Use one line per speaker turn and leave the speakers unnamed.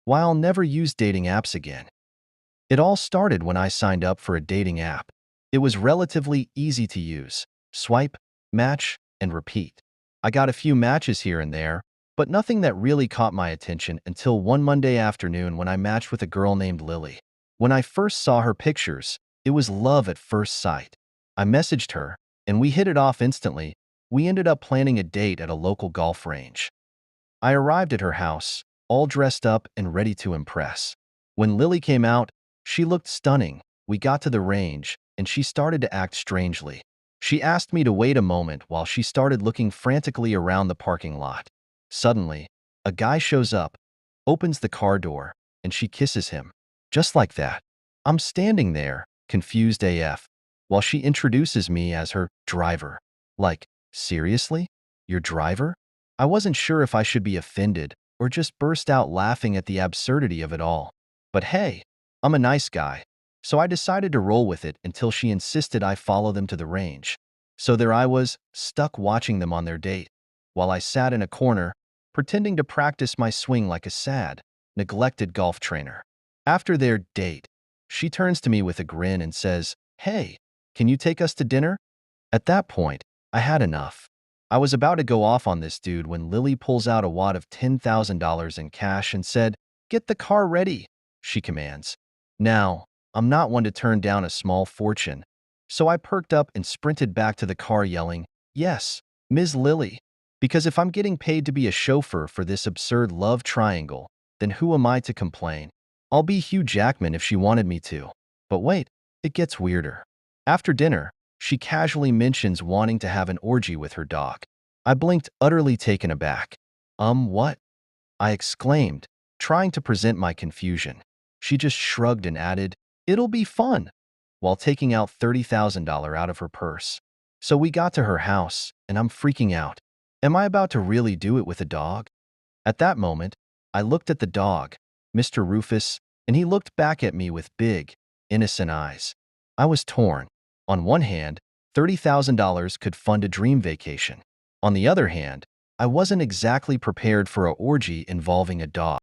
why I'll never use dating apps again. It all started when I signed up for a dating app. It was relatively easy to use. Swipe, match, and repeat. I got a few matches here and there, but nothing that really caught my attention until one Monday afternoon when I matched with a girl named Lily. When I first saw her pictures, it was love at first sight. I messaged her, and we hit it off instantly. We ended up planning a date at a local golf range. I arrived at her house, all dressed up and ready to impress. When Lily came out, she looked stunning. We got to the range, and she started to act strangely. She asked me to wait a moment while she started looking frantically around the parking lot. Suddenly, a guy shows up, opens the car door, and she kisses him. Just like that. I'm standing there, confused AF, while she introduces me as her driver. Like, seriously? Your driver? I wasn't sure if I should be offended or just burst out laughing at the absurdity of it all. But hey, I'm a nice guy, so I decided to roll with it until she insisted I follow them to the range. So there I was, stuck watching them on their date, while I sat in a corner, pretending to practice my swing like a sad, neglected golf trainer. After their date, she turns to me with a grin and says, "Hey, can you take us to dinner?" At that point, I had enough. I was about to go off on this dude when Lily pulls out a wad of $10,000 in cash and said, "Get the car ready," she commands. Now, I'm not one to turn down a small fortune, so I perked up and sprinted back to the car yelling, "Yes, Ms. Lily," because if I'm getting paid to be a chauffeur for this absurd love triangle, then who am I to complain? I'll be Hugh Jackman if she wanted me to. But wait, it gets weirder. After dinner, she casually mentions wanting to have an orgy with her dog. I blinked, utterly taken aback. What?" I exclaimed, trying to present my confusion. She just shrugged and added, "It'll be fun," while taking out $30,000 out of her purse. So we got to her house, and I'm freaking out. Am I about to really do it with a dog? At that moment, I looked at the dog, Mr. Rufus, and he looked back at me with big, innocent eyes. I was torn. On one hand, $30,000 could fund a dream vacation. On the other hand, I wasn't exactly prepared for a orgy involving a dog.